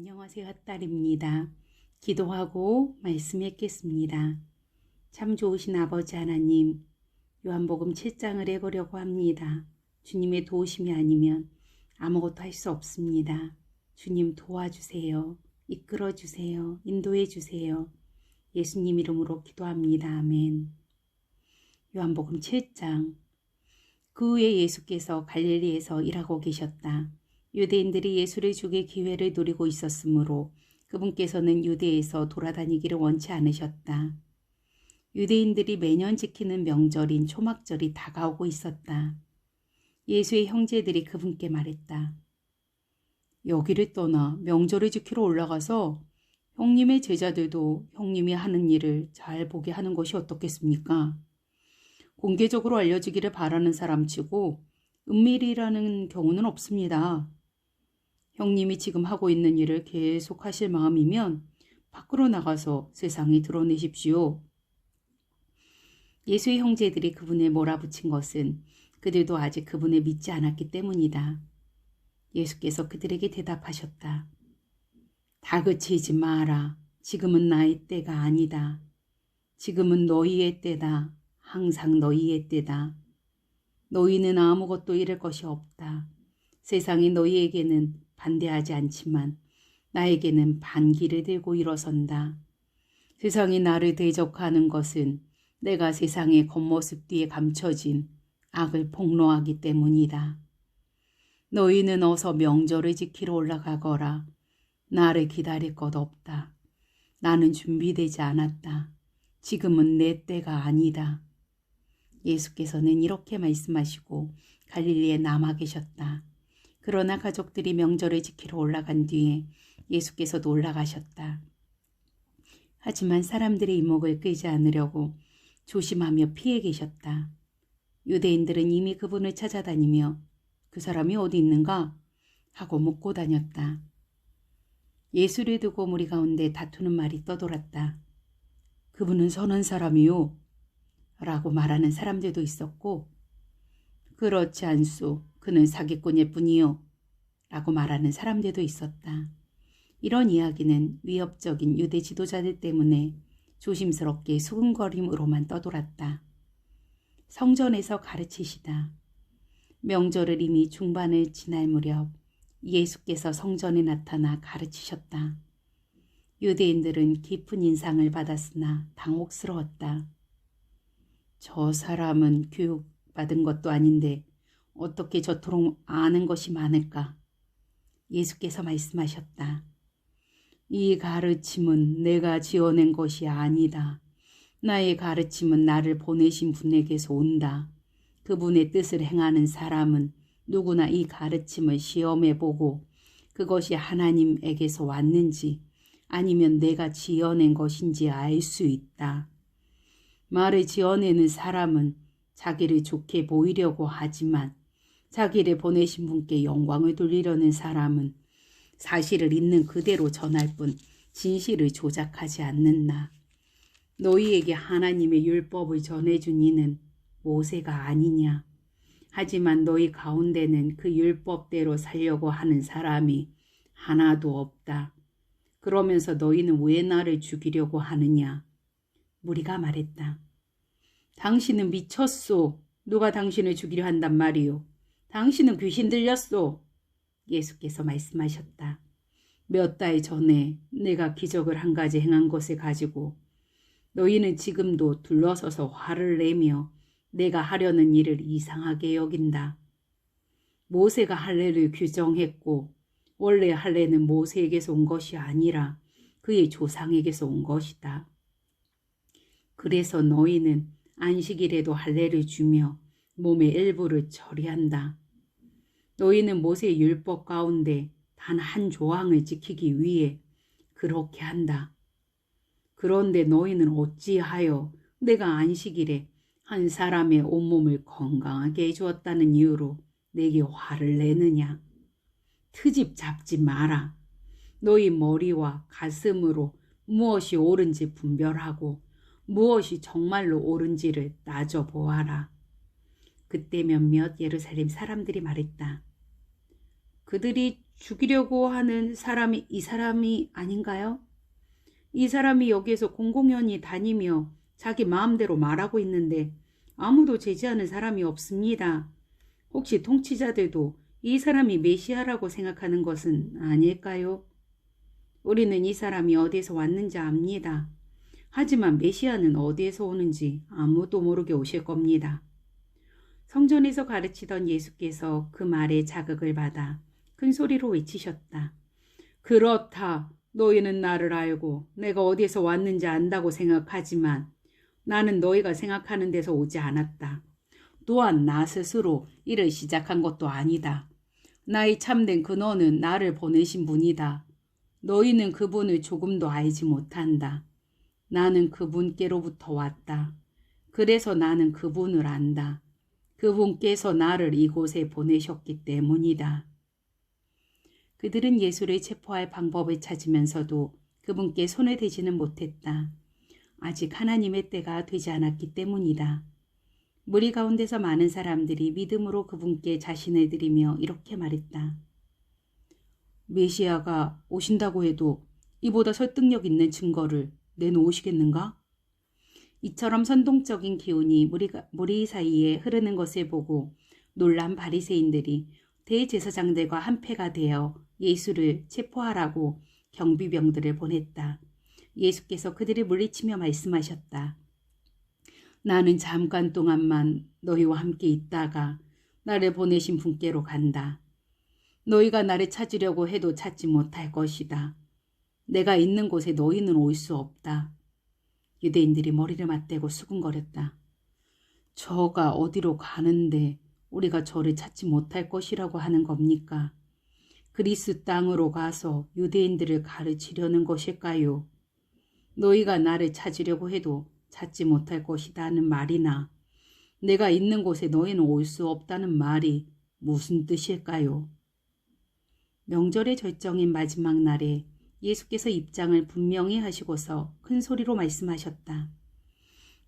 안녕하세요. 딸입니다. 기도하고 말씀 읽겠습니다. 참 좋으신 아버지 하나님, 요한복음 7장을 읽으려고 합니다. 주님의 도우심이 아니면 아무것도 할 수 없습니다. 주님 도와주세요. 이끌어주세요. 인도해주세요. 예수님 이름으로 기도합니다. 아멘. 요한복음 7장. 그 후에 예수께서 갈릴리에서 일하고 계셨다. 유대인들이 예수를 죽일 기회를 노리고 있었으므로 그분께서는 유대에서 돌아다니기를 원치 않으셨다. 유대인들이 매년 지키는 명절인 초막절이 다가오고 있었다. 예수의 형제들이 그분께 말했다. 여기를 떠나 명절을 지키러 올라가서 형님의 제자들도 형님이 하는 일을 잘 보게 하는 것이 어떻겠습니까? 공개적으로 알려지기를 바라는 사람치고 은밀히라는 경우는 없습니다. 형님이 지금 하고 있는 일을 계속 하실 마음이면 밖으로 나가서 세상에 드러내십시오. 예수의 형제들이 그분을 몰아붙인 것은 그들도 아직 그분을 믿지 않았기 때문이다. 예수께서 그들에게 대답하셨다. 다그치지 마라. 지금은 나의 때가 아니다. 지금은 너희의 때다. 항상 너희의 때다. 너희는 아무것도 잃을 것이 없다. 세상이 너희에게는 반대하지 않지만 나에게는 반기를 들고 일어선다. 세상이 나를 대적하는 것은 내가 세상의 겉모습 뒤에 감춰진 악을 폭로하기 때문이다. 너희는 어서 명절을 지키러 올라가거라. 나를 기다릴 것 없다. 나는 준비되지 않았다. 지금은 내 때가 아니다. 예수께서는 이렇게 말씀하시고 갈릴리에 남아 계셨다. 그러나 가족들이 명절을 지키러 올라간 뒤에 예수께서도 올라가셨다. 하지만 사람들의 이목을 끌지 않으려고 조심하며 피해 계셨다. 유대인들은 이미 그분을 찾아다니며 그 사람이 어디 있는가 하고 묻고 다녔다. 예수를 두고 무리 가운데 다투는 말이 떠돌았다. 그분은 선한 사람이요 라고 말하는 사람들도 있었고, 그렇지 않소. 그는 사기꾼일 뿐이요 라고 말하는 사람들도 있었다. 이런 이야기는 위협적인 유대 지도자들 때문에 조심스럽게 수근거림으로만 떠돌았다. 성전에서 가르치시다. 명절을 이미 중반을 지날 무렵 예수께서 성전에 나타나 가르치셨다. 유대인들은 깊은 인상을 받았으나 당혹스러웠다. 저 사람은 교육받은 것도 아닌데 어떻게 저토록 아는 것이 많을까? 예수께서 말씀하셨다. 이 가르침은 내가 지어낸 것이 아니다. 나의 가르침은 나를 보내신 분에게서 온다. 그분의 뜻을 행하는 사람은 누구나 이 가르침을 시험해보고 그것이 하나님에게서 왔는지 아니면 내가 지어낸 것인지 알 수 있다. 말을 지어내는 사람은 자기를 좋게 보이려고 하지만 자기를 보내신 분께 영광을 돌리려는 사람은 사실을 있는 그대로 전할 뿐 진실을 조작하지 않는다. 너희에게 하나님의 율법을 전해준 이는 모세가 아니냐. 하지만 너희 가운데는 그 율법대로 살려고 하는 사람이 하나도 없다. 그러면서 너희는 왜 나를 죽이려고 하느냐. 무리가 말했다. 당신은 미쳤소. 누가 당신을 죽이려 한단 말이오. 당신은 귀신 들렸소. 예수께서 말씀하셨다. 몇 달 전에 내가 기적을 한 가지 행한 것을 가지고 너희는 지금도 둘러서서 화를 내며 내가 하려는 일을 이상하게 여긴다. 모세가 할례를 규정했고 원래 할례는 모세에게서 온 것이 아니라 그의 조상에게서 온 것이다. 그래서 너희는 안식일에도 할례를 주며 몸의 일부를 처리한다. 너희는 모세의 율법 가운데 단 한 조항을 지키기 위해 그렇게 한다. 그런데 너희는 어찌하여 내가 안식일에 한 사람의 온몸을 건강하게 해주었다는 이유로 내게 화를 내느냐. 트집 잡지 마라. 너희 머리와 가슴으로 무엇이 옳은지 분별하고 무엇이 정말로 옳은지를 따져보아라. 그때 몇몇 예루살렘 사람들이 말했다. 그들이 죽이려고 하는 사람이 이 사람이 아닌가요? 이 사람이 여기에서 공공연히 다니며 자기 마음대로 말하고 있는데 아무도 제지하는 사람이 없습니다. 혹시 통치자들도 이 사람이 메시아라고 생각하는 것은 아닐까요? 우리는 이 사람이 어디에서 왔는지 압니다. 하지만 메시아는 어디에서 오는지 아무도 모르게 오실 겁니다. 성전에서 가르치던 예수께서 그 말에 자극을 받아 큰 소리로 외치셨다. 그렇다. 너희는 나를 알고 내가 어디에서 왔는지 안다고 생각하지만 나는 너희가 생각하는 데서 오지 않았다. 또한 나 스스로 일을 시작한 것도 아니다. 나의 참된 근원은 나를 보내신 분이다. 너희는 그분을 조금도 알지 못한다. 나는 그분께로부터 왔다. 그래서 나는 그분을 안다. 그분께서 나를 이곳에 보내셨기 때문이다. 그들은 예수를 체포할 방법을 찾으면서도 그분께 손을 대지는 못했다. 아직 하나님의 때가 되지 않았기 때문이다. 무리 가운데서 많은 사람들이 믿음으로 그분께 자신을 드리며 이렇게 말했다. 메시아가 오신다고 해도 이보다 설득력 있는 증거를 내놓으시겠는가? 이처럼 선동적인 기운이 무리 사이에 흐르는 것을 보고 놀란 바리새인들이 대제사장들과 한패가 되어 예수를 체포하라고 경비병들을 보냈다. 예수께서 그들을 물리치며 말씀하셨다. 나는 잠깐 동안만 너희와 함께 있다가 나를 보내신 분께로 간다. 너희가 나를 찾으려고 해도 찾지 못할 것이다. 내가 있는 곳에 너희는 올 수 없다. 유대인들이 머리를 맞대고 수군거렸다. 저가 어디로 가는데 우리가 저를 찾지 못할 것이라고 하는 겁니까? 그리스 땅으로 가서 유대인들을 가르치려는 것일까요? 너희가 나를 찾으려고 해도 찾지 못할 것이라는 말이나 내가 있는 곳에 너희는 올 수 없다는 말이 무슨 뜻일까요? 명절의 절정인 마지막 날에 예수께서 입장을 분명히 하시고서 큰 소리로 말씀하셨다.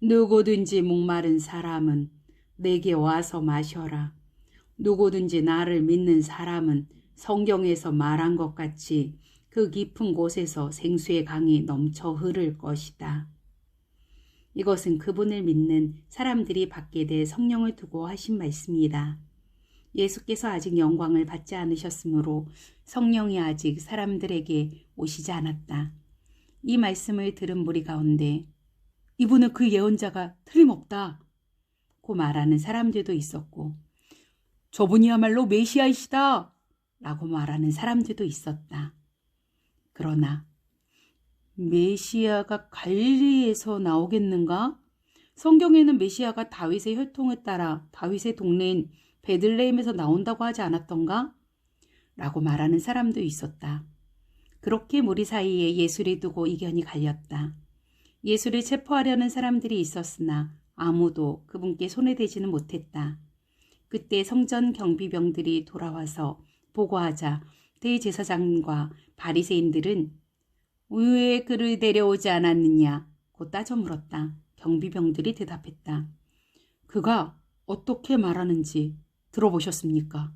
누구든지 목마른 사람은 내게 와서 마셔라. 누구든지 나를 믿는 사람은 성경에서 말한 것 같이 그 깊은 곳에서 생수의 강이 넘쳐 흐를 것이다. 이것은 그분을 믿는 사람들이 받게 될 성령을 두고 하신 말씀이다. 예수께서 아직 영광을 받지 않으셨으므로 성령이 아직 사람들에게 오시지 않았다. 이 말씀을 들은 무리 가운데 이분은 그 예언자가 틀림없다 고 말하는 사람들도 있었고 저분이야말로 메시아이시다 라고 말하는 사람들도 있었다. 그러나 메시아가 갈릴리에서 나오겠는가? 성경에는 메시아가 다윗의 혈통에 따라 다윗의 동네인 베들레헴에서 나온다고 하지 않았던가? 라고 말하는 사람도 있었다. 그렇게 무리 사이에 예수를 두고 이견이 갈렸다. 예수를 체포하려는 사람들이 있었으나 아무도 그분께 손에 대지는 못했다. 그때 성전 경비병들이 돌아와서 보고하자 대제사장과 바리새인들은 왜 그를 데려오지 않았느냐 고 따져 물었다. 경비병들이 대답했다. 그가 어떻게 말하는지 들어보셨습니까?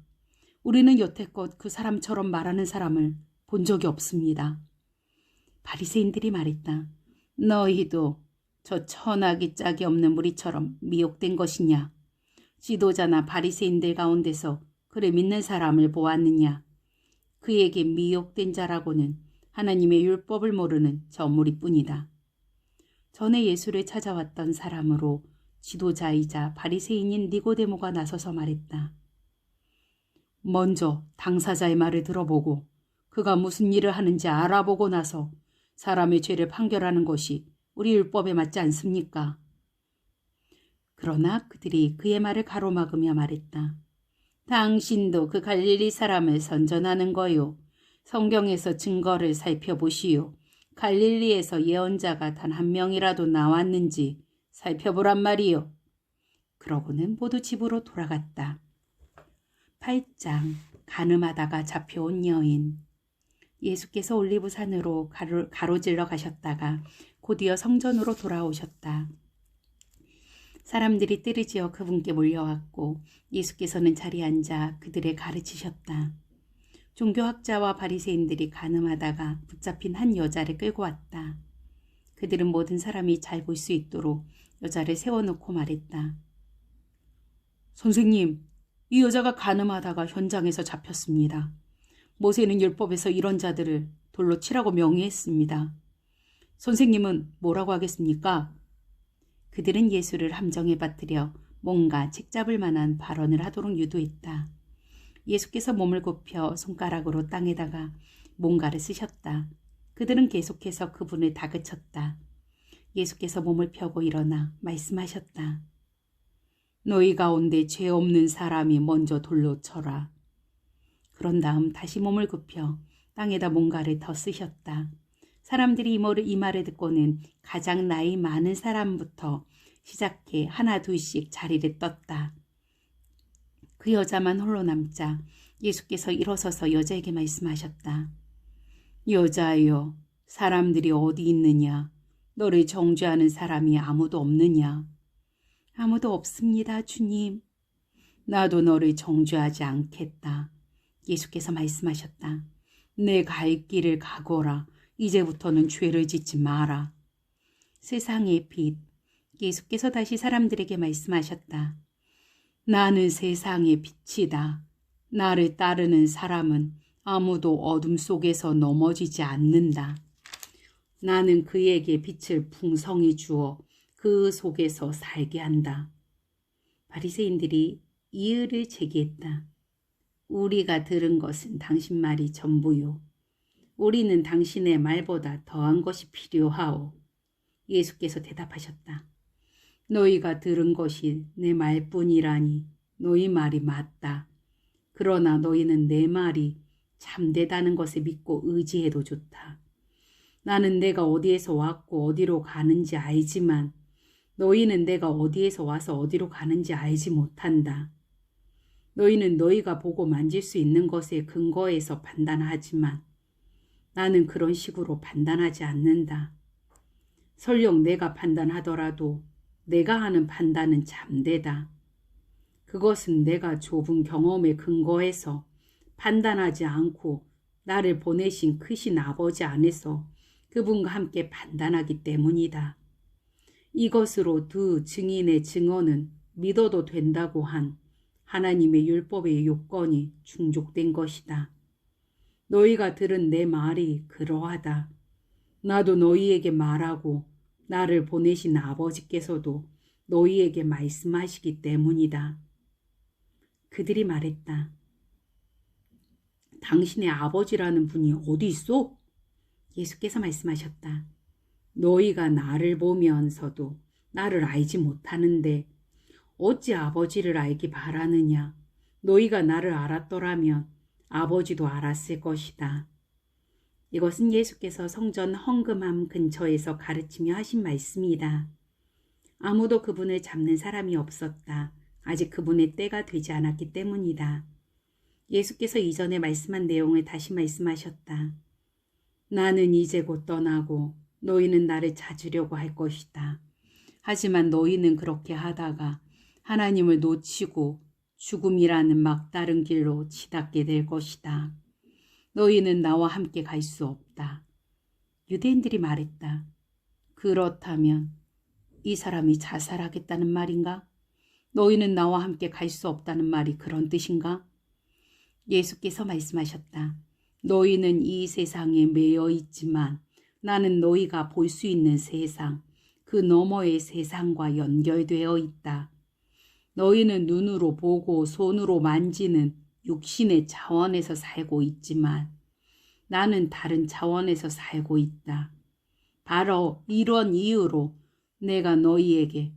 우리는 여태껏 그 사람처럼 말하는 사람을 본 적이 없습니다. 바리새인들이 말했다. 너희도 저 천하기 짝이 없는 무리처럼 미혹된 것이냐? 지도자나 바리새인들 가운데서 그를 믿는 사람을 보았느냐? 그에게 미혹된 자라고는 하나님의 율법을 모르는 저 무리뿐이다. 전에 예수를 찾아왔던 사람으로 지도자이자 바리새인인 니고데모가 나서서 말했다. 먼저 당사자의 말을 들어보고 그가 무슨 일을 하는지 알아보고 나서 사람의 죄를 판결하는 것이 우리 율법에 맞지 않습니까? 그러나 그들이 그의 말을 가로막으며 말했다. 당신도 그 갈릴리 사람을 선전하는 거요. 성경에서 증거를 살펴보시오. 갈릴리에서 예언자가 단 한 명이라도 나왔는지 살펴보란 말이요. 그러고는 모두 집으로 돌아갔다. 8장 가늠하다가 잡혀온 여인. 예수께서 올리브산으로 가로질러 가셨다가 곧이어 성전으로 돌아오셨다. 사람들이 떼르지어 그분께 몰려왔고 예수께서는 자리에 앉아 그들을 가르치셨다. 종교학자와 바리새인들이 간음하다가 붙잡힌 한 여자를 끌고 왔다. 그들은 모든 사람이 잘 볼 수 있도록 여자를 세워놓고 말했다. 선생님, 이 여자가 간음하다가 현장에서 잡혔습니다. 모세는 율법에서 이런 자들을 돌로 치라고 명의했습니다. 선생님은 뭐라고 하겠습니까? 그들은 예수를 함정에 빠뜨려 뭔가 책잡을 만한 발언을 하도록 유도했다. 예수께서 몸을 굽혀 손가락으로 땅에다가 뭔가를 쓰셨다. 그들은 계속해서 그분을 다그쳤다. 예수께서 몸을 펴고 일어나 말씀하셨다. 너희 가운데 죄 없는 사람이 먼저 돌로 쳐라. 그런 다음 다시 몸을 굽혀 땅에다 뭔가를 더 쓰셨다. 사람들이 이 말을 듣고는 가장 나이 많은 사람부터 시작해 하나 둘씩 자리를 떴다. 그 여자만 홀로 남자 예수께서 일어서서 여자에게 말씀하셨다. 여자여, 사람들이 어디 있느냐? 너를 정죄하는 사람이 아무도 없느냐? 아무도 없습니다, 주님. 나도 너를 정죄하지 않겠다. 예수께서 말씀하셨다. 내 갈 길을 가거라. 이제부터는 죄를 짓지 마라. 세상의 빛. 예수께서 다시 사람들에게 말씀하셨다. 나는 세상의 빛이다. 나를 따르는 사람은 아무도 어둠 속에서 넘어지지 않는다. 나는 그에게 빛을 풍성히 주어 그 속에서 살게 한다. 바리새인들이 이의를 제기했다. 우리가 들은 것은 당신 말이 전부요. 우리는 당신의 말보다 더한 것이 필요하오. 예수께서 대답하셨다. 너희가 들은 것이 내 말뿐이라니 너희 말이 맞다. 그러나 너희는 내 말이 참되다는 것을 믿고 의지해도 좋다. 나는 내가 어디에서 왔고 어디로 가는지 알지만 너희는 내가 어디에서 와서 어디로 가는지 알지 못한다. 너희는 너희가 보고 만질 수 있는 것에 근거해서 판단하지만 나는 그런 식으로 판단하지 않는다. 설령 내가 판단하더라도 내가 하는 판단은 참되다. 그것은 내가 좁은 경험에 근거해서 판단하지 않고 나를 보내신 크신 아버지 안에서 그분과 함께 판단하기 때문이다. 이것으로 두 증인의 증언은 믿어도 된다고 한 하나님의 율법의 요건이 충족된 것이다. 너희가 들은 내 말이 그러하다. 나도 너희에게 말하고 나를 보내신 아버지께서도 너희에게 말씀하시기 때문이다. 그들이 말했다. 당신의 아버지라는 분이 어디 있어? 예수께서 말씀하셨다. 너희가 나를 보면서도 나를 알지 못하는데 어찌 아버지를 알기 바라느냐? 너희가 나를 알았더라면 아버지도 알았을 것이다. 이것은 예수께서 성전 헌금함 근처에서 가르치며 하신 말씀이다. 아무도 그분을 잡는 사람이 없었다. 아직 그분의 때가 되지 않았기 때문이다. 예수께서 이전에 말씀한 내용을 다시 말씀하셨다. 나는 이제 곧 떠나고 너희는 나를 찾으려고 할 것이다. 하지만 너희는 그렇게 하다가 하나님을 놓치고 죽음이라는 막다른 길로 치닫게 될 것이다. 너희는 나와 함께 갈 수 없다. 유대인들이 말했다. 그렇다면 이 사람이 자살하겠다는 말인가? 너희는 나와 함께 갈 수 없다는 말이 그런 뜻인가? 예수께서 말씀하셨다. 너희는 이 세상에 매여 있지만 나는 너희가 볼 수 있는 세상, 그 너머의 세상과 연결되어 있다. 너희는 눈으로 보고 손으로 만지는 육신의 차원에서 살고 있지만 나는 다른 차원에서 살고 있다. 바로 이런 이유로 내가 너희에게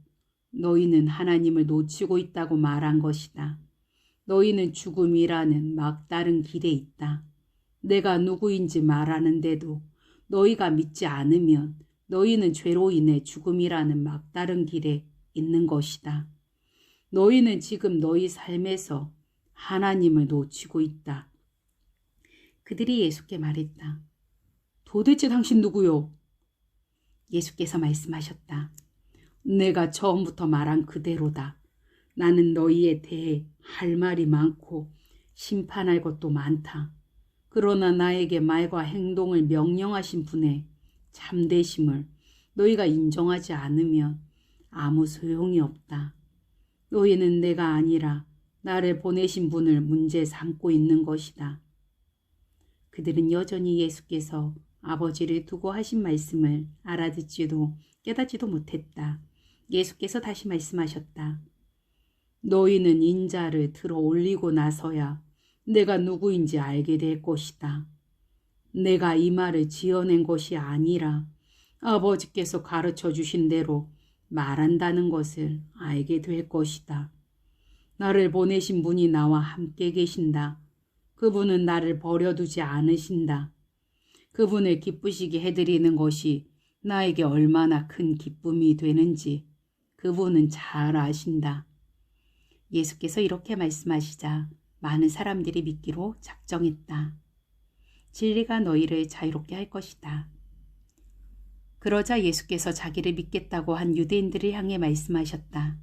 너희는 하나님을 놓치고 있다고 말한 것이다. 너희는 죽음이라는 막다른 길에 있다. 내가 누구인지 말하는데도 너희가 믿지 않으면 너희는 죄로 인해 죽음이라는 막다른 길에 있는 것이다. 너희는 지금 너희 삶에서 하나님을 놓치고 있다. 그들이 예수께 말했다. 도대체 당신 누구요? 예수께서 말씀하셨다. 내가 처음부터 말한 그대로다. 나는 너희에 대해 할 말이 많고 심판할 것도 많다. 그러나 나에게 말과 행동을 명령하신 분의 참되심을 너희가 인정하지 않으면 아무 소용이 없다. 너희는 내가 아니라 나를 보내신 분을 문제 삼고 있는 것이다. 그들은 여전히 예수께서 아버지를 두고 하신 말씀을 알아듣지도 깨닫지도 못했다. 예수께서 다시 말씀하셨다. 너희는 인자를 들어 올리고 나서야 내가 누구인지 알게 될 것이다. 내가 이 말을 지어낸 것이 아니라 아버지께서 가르쳐 주신 대로 말한다는 것을 알게 될 것이다. 나를 보내신 분이 나와 함께 계신다. 그분은 나를 버려두지 않으신다. 그분을 기쁘시게 해드리는 것이 나에게 얼마나 큰 기쁨이 되는지 그분은 잘 아신다. 예수께서 이렇게 말씀하시자 많은 사람들이 믿기로 작정했다. 진리가 너희를 자유롭게 할 것이다. 그러자 예수께서 자기를 믿겠다고 한 유대인들을 향해 말씀하셨다.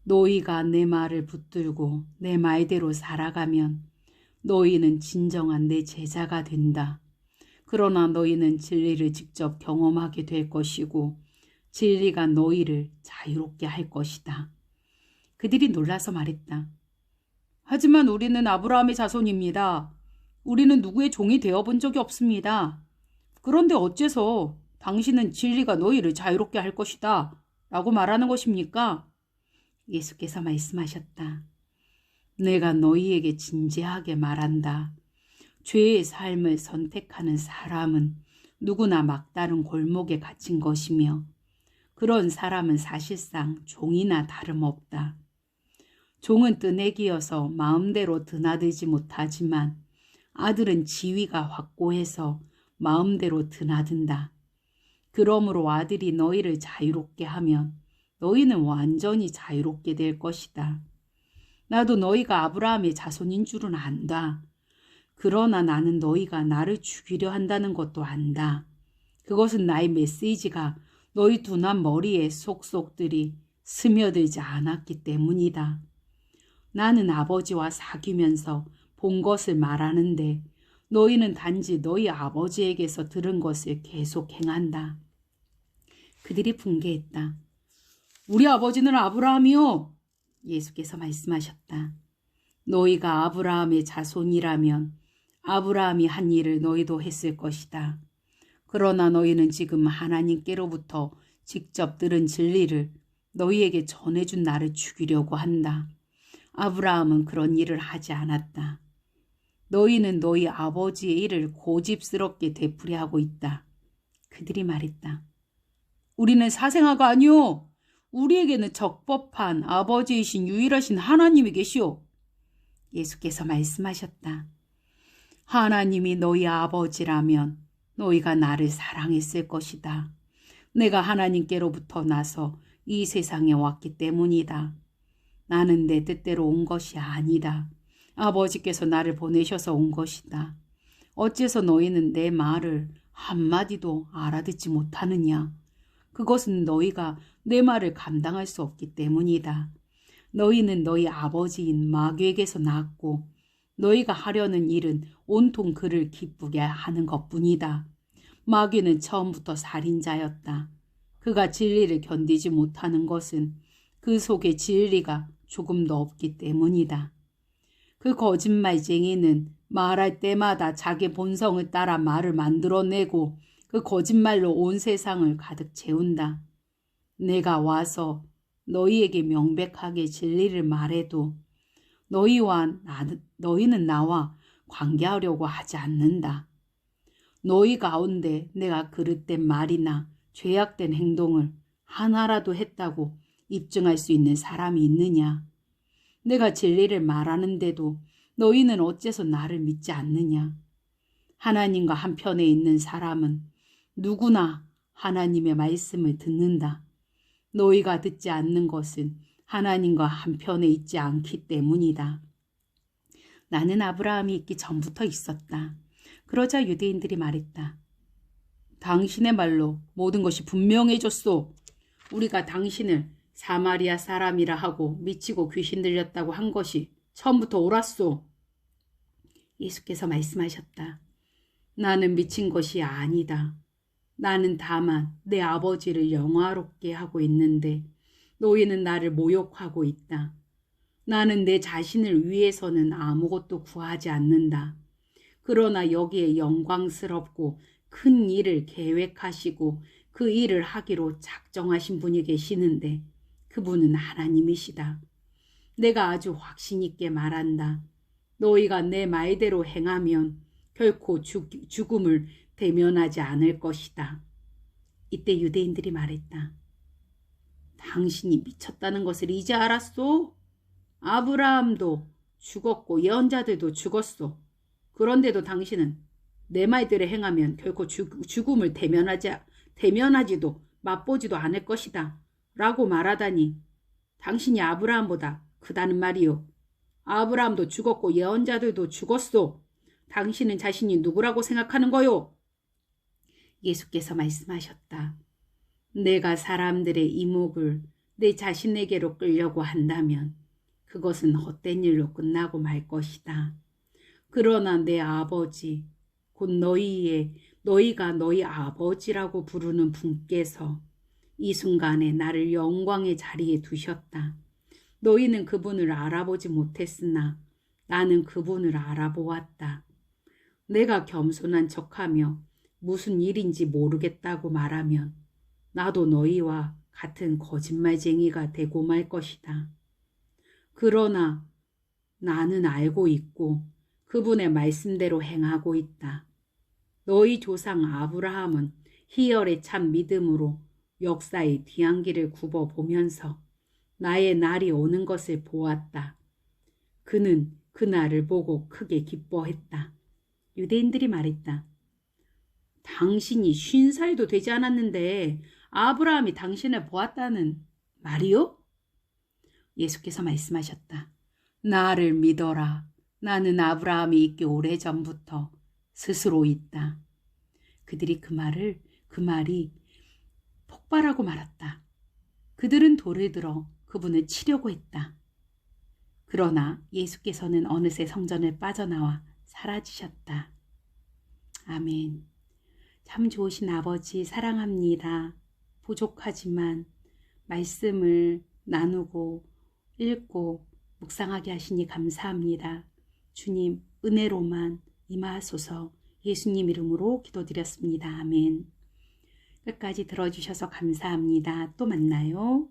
너희가 내 말을 붙들고 내 말대로 살아가면 너희는 진정한 내 제자가 된다. 그러나 너희는 진리를 직접 경험하게 될 것이고 진리가 너희를 자유롭게 할 것이다. 그들이 놀라서 말했다. 하지만 우리는 아브라함의 자손입니다. 우리는 누구의 종이 되어본 적이 없습니다. 그런데 어째서 당신은 진리가 너희를 자유롭게 할 것이다 라고 말하는 것입니까? 예수께서 말씀하셨다. 내가 너희에게 진지하게 말한다. 죄의 삶을 선택하는 사람은 누구나 막다른 골목에 갇힌 것이며 그런 사람은 사실상 종이나 다름없다. 종은 뜨내기여서 마음대로 드나들지 못하지만 아들은 지위가 확고해서 마음대로 드나든다. 그러므로 아들이 너희를 자유롭게 하면 너희는 완전히 자유롭게 될 것이다. 나도 너희가 아브라함의 자손인 줄은 안다. 그러나 나는 너희가 나를 죽이려 한다는 것도 안다. 그것은 나의 메시지가 너희 둔한 머리에 속속들이 스며들지 않았기 때문이다. 나는 아버지와 사귀면서 본 것을 말하는데 너희는 단지 너희 아버지에게서 들은 것을 계속 행한다. 그들이 붕괴했다. 우리 아버지는 아브라함이요. 예수께서 말씀하셨다. 너희가 아브라함의 자손이라면 아브라함이 한 일을 너희도 했을 것이다. 그러나 너희는 지금 하나님께로부터 직접 들은 진리를 너희에게 전해준 나를 죽이려고 한다. 아브라함은 그런 일을 하지 않았다. 너희는 너희 아버지의 일을 고집스럽게 되풀이하고 있다. 그들이 말했다. 우리는 사생아가 아니오. 우리에게는 적법한 아버지이신 유일하신 하나님이 계시오. 예수께서 말씀하셨다. 하나님이 너희 아버지라면 너희가 나를 사랑했을 것이다. 내가 하나님께로부터 나서 이 세상에 왔기 때문이다. 나는 내 뜻대로 온 것이 아니다. 아버지께서 나를 보내셔서 온 것이다. 어째서 너희는 내 말을 한마디도 알아듣지 못하느냐? 그것은 너희가 내 말을 감당할 수 없기 때문이다. 너희는 너희 아버지인 마귀에게서 낳았고 너희가 하려는 일은 온통 그를 기쁘게 하는 것뿐이다. 마귀는 처음부터 살인자였다. 그가 진리를 견디지 못하는 것은 그 속에 진리가 조금도 없기 때문이다. 그 거짓말쟁이는 말할 때마다 자기 본성을 따라 말을 만들어내고 그 거짓말로 온 세상을 가득 채운다. 내가 와서 너희에게 명백하게 진리를 말해도 너희는 나와 관계하려고 하지 않는다. 너희 가운데 내가 그릇된 말이나 죄악된 행동을 하나라도 했다고 입증할 수 있는 사람이 있느냐? 내가 진리를 말하는데도 너희는 어째서 나를 믿지 않느냐? 하나님과 한편에 있는 사람은 누구나 하나님의 말씀을 듣는다. 너희가 듣지 않는 것은 하나님과 한편에 있지 않기 때문이다. 나는 아브라함이 있기 전부터 있었다. 그러자 유대인들이 말했다. 당신의 말로 모든 것이 분명해졌소. 우리가 당신을 사마리아 사람이라 하고 미치고 귀신 들렸다고 한 것이 처음부터 옳았소. 예수께서 말씀하셨다. 나는 미친 것이 아니다. 나는 다만 내 아버지를 영화롭게 하고 있는데 너희는 나를 모욕하고 있다. 나는 내 자신을 위해서는 아무것도 구하지 않는다. 그러나 여기에 영광스럽고 큰 일을 계획하시고 그 일을 하기로 작정하신 분이 계시는데 그분은 하나님이시다. 내가 아주 확신 있게 말한다. 너희가 내 말대로 행하면 결코 죽음을 대면하지 않을 것이다. 이때 유대인들이 말했다. 당신이 미쳤다는 것을 이제 알았소? 아브라함도 죽었고 예언자들도 죽었소. 그런데도 당신은 내 말대로 행하면 결코 죽음을 대면하지도 맛보지도 않을 것이다. 라고 말하다니 당신이 아브라함보다 크다는 말이요. 아브라함도 죽었고 예언자들도 죽었소. 당신은 자신이 누구라고 생각하는 거요? 예수께서 말씀하셨다. 내가 사람들의 이목을 내 자신에게로 끌려고 한다면 그것은 헛된 일로 끝나고 말 것이다. 그러나 내 아버지, 곧 너희가 너희 아버지라고 부르는 분께서 이 순간에 나를 영광의 자리에 두셨다. 너희는 그분을 알아보지 못했으나 나는 그분을 알아보았다. 내가 겸손한 척하며 무슨 일인지 모르겠다고 말하면 나도 너희와 같은 거짓말쟁이가 되고 말 것이다. 그러나 나는 알고 있고 그분의 말씀대로 행하고 있다. 너희 조상 아브라함은 희열의 참 믿음으로 역사의 뒤안길을 굽어보면서 나의 날이 오는 것을 보았다. 그는 그 날을 보고 크게 기뻐했다. 유대인들이 말했다. 당신이 50살도 되지 않았는데 아브라함이 당신을 보았다는 말이요? 예수께서 말씀하셨다. 나를 믿어라. 나는 아브라함이 있기 오래전부터 스스로 있다. 그들이 그 말이 폭발하고 말았다. 그들은 돌을 들어 그분을 치려고 했다. 그러나 예수께서는 어느새 성전을 빠져나와 사라지셨다. 아멘. 참 좋으신 아버지 사랑합니다. 부족하지만 말씀을 나누고 읽고 묵상하게 하시니 감사합니다. 주님 은혜로만 임하소서. 예수님 이름으로 기도드렸습니다. 아멘. 끝까지 들어주셔서 감사합니다. 또 만나요.